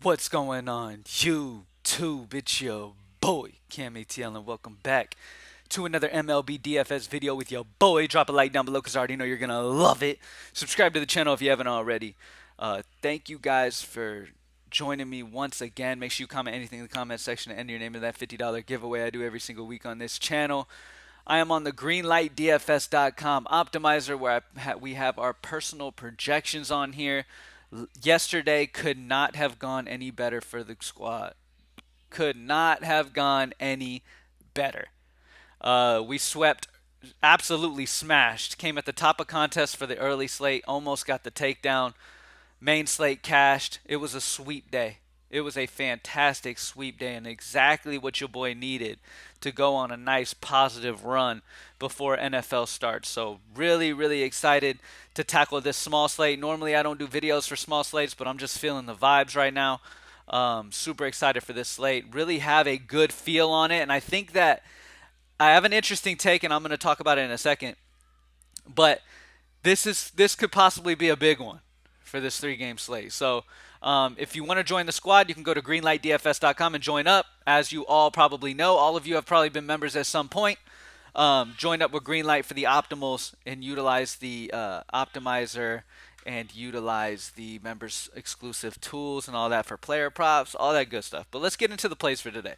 What's going on, YouTube? It's your boy, CamATL, and welcome back to another MLB DFS video with your boy. Drop a like down below because I already know you're going to love it. Subscribe to the channel if you haven't already. Thank you guys for joining me once again. Make sure you comment anything in the comment section and enter your name in that $50 giveaway I do every single week on this channel. I am on the GreenLightDFS.com optimizer where we have our personal projections on here. Yesterday could not have gone any better for the squad. Could not have gone any better. We swept, absolutely smashed. Came at the top of contest for the early slate. Almost got the takedown. Main slate cashed. It was a sweep day. It was a fantastic sweep day and exactly what your boy needed to go on a nice positive run before NFL starts. So really, really excited to tackle this small slate. Normally I don't do videos for small slates, but I'm just feeling the vibes right now. Super excited for this slate. Really have a good feel on it. And I think that I have an interesting take, and I'm going to talk about it in a second. But this could possibly be a big one for this 3-game slate. So if you want to join the squad, you can go to greenlightdfs.com and join up. As you all probably know, all of you have probably been members at some point. Join up with Greenlight for the optimals and utilize the optimizer and utilize the members exclusive tools and all that for player props, all that good stuff. But let's get into the plays for today.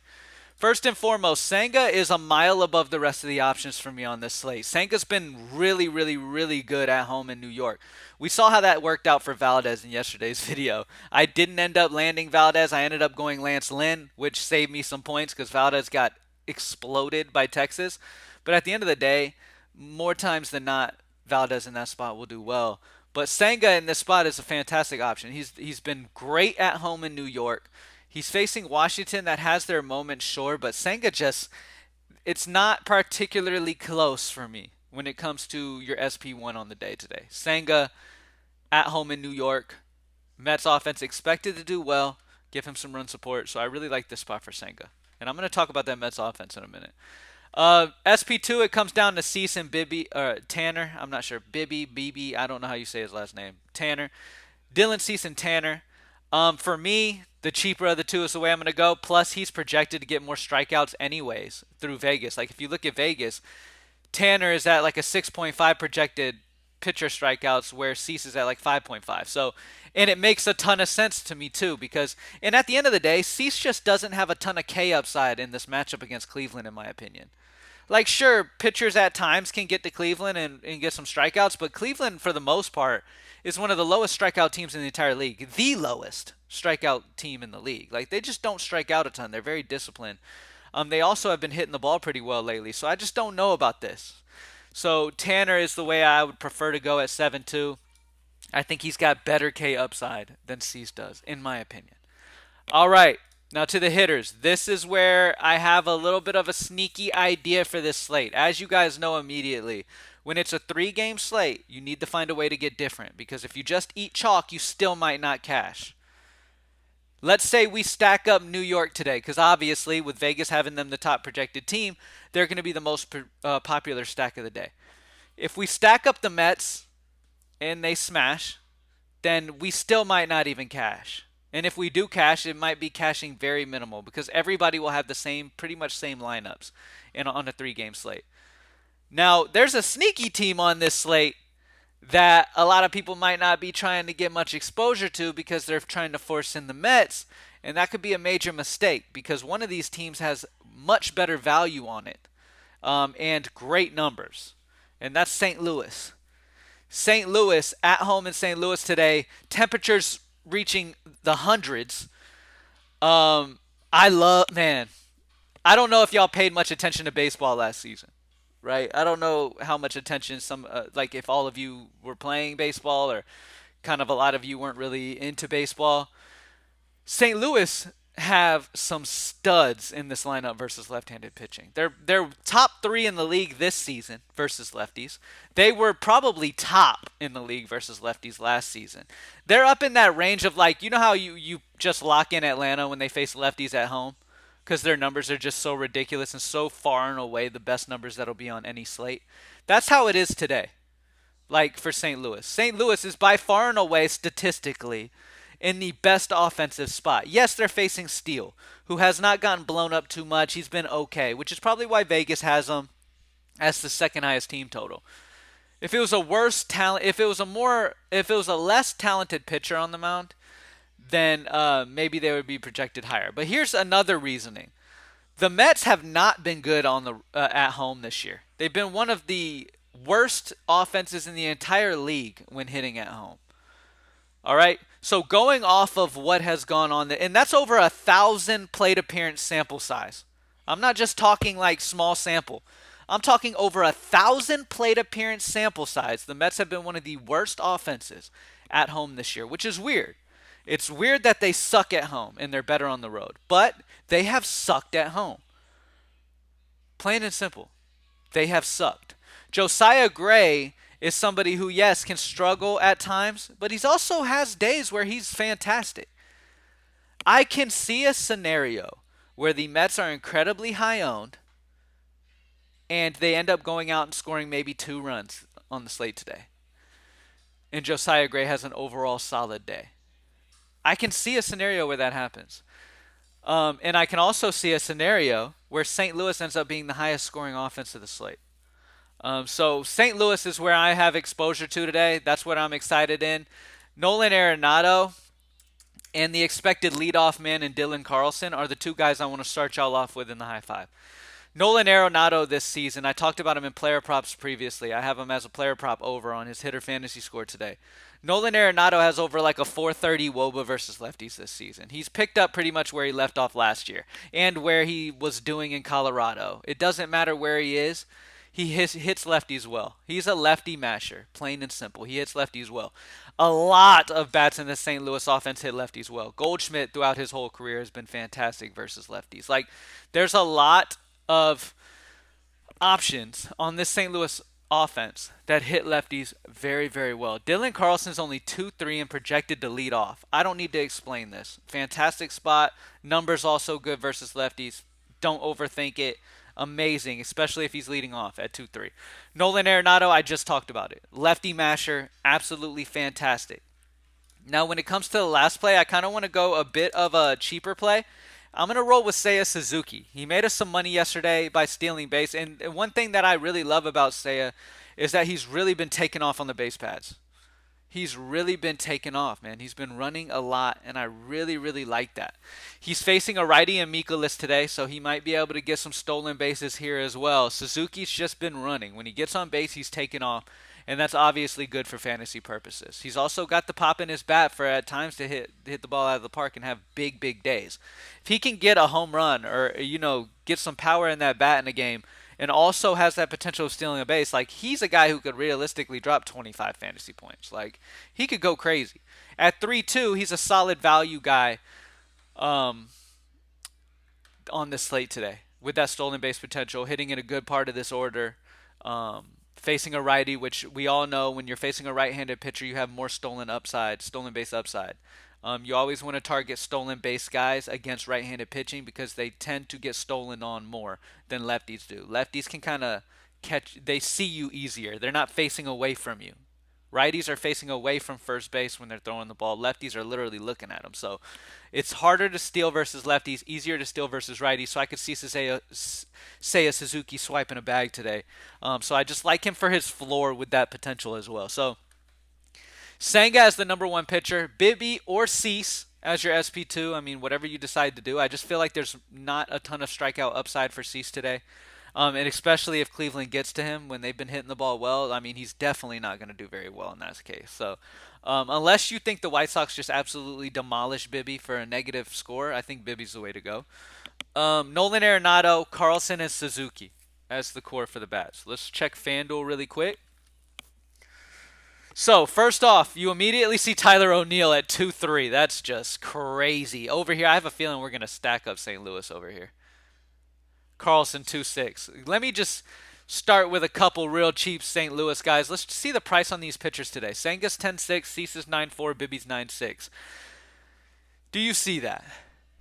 First and foremost, Senga is a mile above the rest of the options for me on this slate. Senga's been really, really, really good at home in New York. We saw how that worked out for Valdez in yesterday's video. I didn't end up landing Valdez. I ended up going Lance Lynn, which saved me some points because Valdez got exploded by Texas. But at the end of the day, more times than not, Valdez in that spot will do well. But Senga in this spot is a fantastic option. He's been great at home in New York. He's facing Washington that has their moments, sure, but Senga it's not particularly close for me when it comes to your SP1 on the day today. Senga at home in New York. Mets offense expected to do well. Give him some run support. So I really like this spot for Senga. And I'm going to talk about that Mets offense in a minute. SP2, it comes down to Cease and Tanner. I'm not sure. Bibby. I don't know how you say his last name. Tanner. Dylan Cease and Tanner. For me, the cheaper of the two is the way I'm going to go. Plus, he's projected to get more strikeouts anyways through Vegas. Like, if you look at Vegas, Tanner is at like a 6.5 projected pitcher strikeouts, where Cease is at like 5.5. So, and it makes a ton of sense to me too, because, and at the end of the day, Cease just doesn't have a ton of K upside in this matchup against Cleveland, in my opinion. Like, sure, pitchers at times can get to Cleveland and get some strikeouts, but Cleveland, for the most part, is one of the lowest strikeout teams in the entire league. The lowest strikeout team in the league. Like, they just don't strike out a ton. They're very disciplined. They also have been hitting the ball pretty well lately, so I just don't know about this. So Tanner is the way I would prefer to go at 7-2. I think he's got better K upside than Cease does, in my opinion. All right, now to the hitters. This is where I have a little bit of a sneaky idea for this slate. As you guys know immediately, when it's a 3-game slate, you need to find a way to get different, because if you just eat chalk, you still might not cash. Let's say we stack up New York today, because obviously with Vegas having them the top projected team, they're going to be the most popular stack of the day. If we stack up the Mets and they smash, then we still might not even cash. And if we do cash, it might be cashing very minimal, because everybody will have the same, pretty much same lineups on a 3-game slate. Now, there's a sneaky team on this slate that a lot of people might not be trying to get much exposure to, because they're trying to force in the Mets, and that could be a major mistake, because one of these teams has much better value on it and great numbers, and that's St. Louis. St. Louis, at home in St. Louis today, temperatures reaching the hundreds. I don't know if y'all paid much attention to baseball last season. Right? I don't know how much attention like if all of you were playing baseball, or kind of a lot of you weren't really into baseball. St. Louis have some studs in this lineup versus left-handed pitching. They're top 3 in the league this season versus lefties. They were probably top in the league versus lefties last season. They're up in that range of, like, you know how you just lock in Atlanta when they face lefties at home? Because their numbers are just so ridiculous and so far and away the best numbers that'll be on any slate. That's how it is today. Like, for St. Louis. St. Louis is by far and away, statistically, in the best offensive spot. Yes, they're facing Steele, who has not gotten blown up too much. He's been okay, which is probably why Vegas has him as the second highest team total. If it was a worse talent, if it was a less talented pitcher on the mound, then maybe they would be projected higher. But here's another reasoning: the Mets have not been good on the at home this year. They've been one of the worst offenses in the entire league when hitting at home. All right. So going off of what has gone on, and that's over 1,000 plate appearance sample size. I'm not just talking like small sample. I'm talking over 1,000 plate appearance sample size. The Mets have been one of the worst offenses at home this year, which is weird. It's weird that they suck at home and they're better on the road, but they have sucked at home. Plain and simple. They have sucked. Josiah Gray is somebody who, yes, can struggle at times, but he also has days where he's fantastic. I can see a scenario where the Mets are incredibly high owned and they end up going out and scoring maybe 2 runs on the slate today. And Josiah Gray has an overall solid day. I can see a scenario where that happens. And I can also see a scenario where St. Louis ends up being the highest scoring offense of the slate. So St. Louis is where I have exposure to today. That's what I'm excited in. Nolan Arenado and the expected leadoff man in Dylan Carlson are the 2 guys I want to start y'all off with in the high five. Nolan Arenado this season, I talked about him in player props previously. I have him as a player prop over on his hitter fantasy score today. Nolan Arenado has over like a 430 WOBA versus lefties this season. He's picked up pretty much where he left off last year and where he was doing in Colorado. It doesn't matter where he is. He hits lefties well. He's a lefty masher, plain and simple. He hits lefties well. A lot of bats in the St. Louis offense hit lefties well. Goldschmidt throughout his whole career has been fantastic versus lefties. Like, there's a lot of options on this St. Louis offense that hit lefties very, very well. Dylan Carlson's only 2-3 and projected to lead off. I don't need to explain this. Fantastic spot. Numbers also good versus lefties. Don't overthink it. Amazing, especially if he's leading off at 2-3. Nolan Arenado, I just talked about it. Lefty masher, absolutely fantastic. Now, when it comes to the last play, I kind of want to go a bit of a cheaper play. I'm going to roll with Seiya Suzuki. He made us some money yesterday by stealing base. And one thing that I really love about Seiya is that he's really been taking off on the base pads. He's really been taking off, man. He's been running a lot, and I really, really like that. He's facing a righty in Mikolas today, so he might be able to get some stolen bases here as well. Suzuki's just been running. When he gets on base, he's taking off, and that's obviously good for fantasy purposes. He's also got the pop in his bat for at times to hit the ball out of the park and have big, big days. If he can get a home run or, get some power in that bat in a game, and also has that potential of stealing a base, like, he's a guy who could realistically drop 25 fantasy points. Like, he could go crazy. At 3-2, he's a solid value guy on this slate today with that stolen base potential, hitting in a good part of this order, facing a righty, which we all know when you're facing a right-handed pitcher, you have more stolen base upside. You always want to target stolen base guys against right-handed pitching because they tend to get stolen on more than lefties do. Lefties can kind of they see you easier. They're not facing away from you. Righties are facing away from first base when they're throwing the ball. Lefties are literally looking at them. So it's harder to steal versus lefties, easier to steal versus righties. So I could see Seiya Suzuki swiping a bag today. So I just like him for his floor with that potential as well. So Senga as the number 1 pitcher, Bibby or Cease as your SP2. I mean, whatever you decide to do. I just feel like there's not a ton of strikeout upside for Cease today. And especially if Cleveland gets to him when they've been hitting the ball well, I mean, he's definitely not going to do very well in that case. So unless you think the White Sox just absolutely demolish Bibby for a negative score, I think Bibby's the way to go. Nolan Arenado, Carlson, and Suzuki as the core for the bats. Let's check FanDuel really quick. So, first off, you immediately see Tyler O'Neill at 2-3. That's just crazy. Over here, I have a feeling we're going to stack up St. Louis over here. Carlson, 2-6. Let me just start with a couple real cheap St. Louis guys. Let's see the price on these pitchers today. Senga's 10-6, Cease's 9-4, Bibby's 9-6. Do you see that?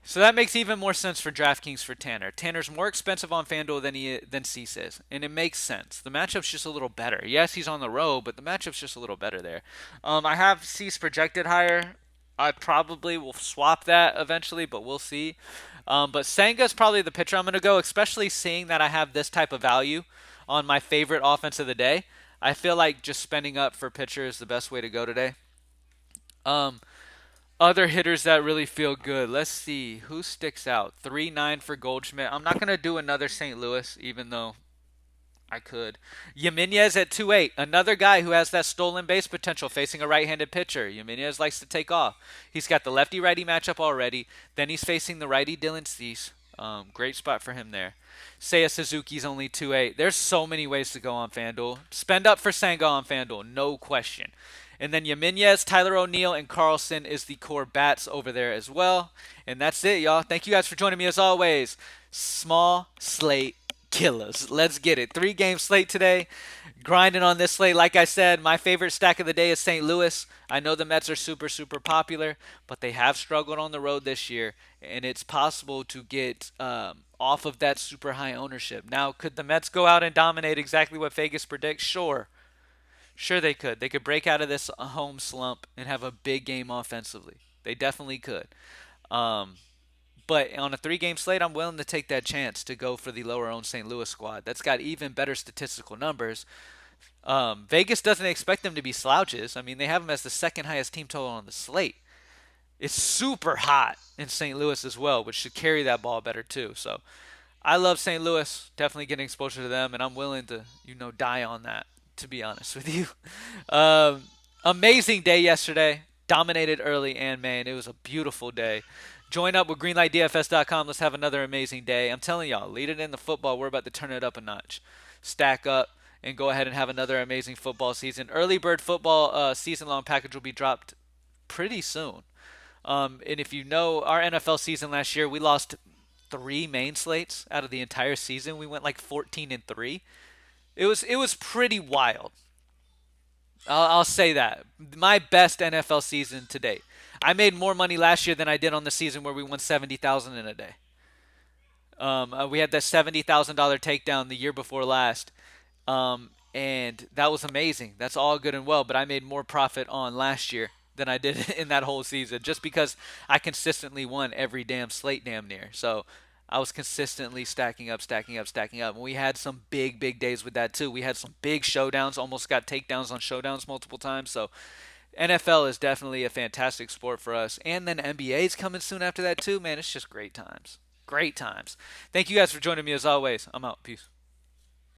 So that makes even more sense for DraftKings for Tanner. Tanner's more expensive on FanDuel than Cease is, and it makes sense. The matchup's just a little better. Yes, he's on the road, but the matchup's just a little better there. I have Cease projected higher. I probably will swap that eventually, but we'll see. But Senga's probably the pitcher I'm going to go, especially seeing that I have this type of value on my favorite offense of the day. I feel like just spending up for pitcher is the best way to go today. Um, Other hitters that really feel good. Let's see who sticks out. 3-9 for Goldschmidt. I'm not gonna do another St. Louis, even though I could. Jimenez at 2-8. Another guy who has that stolen base potential facing a right-handed pitcher. Jimenez likes to take off. He's got the lefty-righty matchup already. Then he's facing the righty Dylan Cease. Great spot for him there. Seiya Suzuki's only 2-8. There's so many ways to go on FanDuel. Spend up for Senga on FanDuel, no question. And then Jimenez, Tyler O'Neill, and Carlson is the core bats over there as well. And that's it, y'all. Thank you guys for joining me as always. Small slate killers. Let's get it. 3-game slate today. Grinding on this slate. Like I said, my favorite stack of the day is St. Louis. I know the Mets are super, super popular, but they have struggled on the road this year, and it's possible to get off of that super high ownership. Now, could the Mets go out and dominate exactly what Vegas predicts? Sure. Sure, they could. They could break out of this home slump and have a big game offensively. They definitely could. Um, but on a 3-game slate, I'm willing to take that chance to go for the lower owned St. Louis squad. That's got even better statistical numbers. Vegas doesn't expect them to be slouches. I mean, they have them as the second highest team total on the slate. It's super hot in St. Louis as well, which should carry that ball better too. So I love St. Louis. Definitely getting exposure to them, and I'm willing to, die on that, to be honest with you. Um, Amazing day yesterday. Dominated early and main. It was a beautiful day. Join up with GreenlightDFS.com. Let's have another amazing day. I'm telling y'all, lead it in the football. We're about to turn it up a notch. Stack up and go ahead and have another amazing football season. Early bird football season-long package will be dropped pretty soon. And if you know our NFL season last year, we lost 3 main slates out of the entire season. We went like 14-3. It was pretty wild. I'll say that. My best NFL season to date. I made more money last year than I did on the season where we won 70,000 in a day. We had that $70,000 takedown the year before last, and that was amazing. That's all good and well, but I made more profit on last year than I did in that whole season, just because I consistently won every damn slate damn near. So I was consistently stacking up, stacking up, stacking up. And we had some big, big days with that too. We had some big showdowns, almost got takedowns on showdowns multiple times. So NFL is definitely a fantastic sport for us. And then NBA is coming soon after that too. Man, it's just great times. Great times. Thank you guys for joining me as always. I'm out. Peace.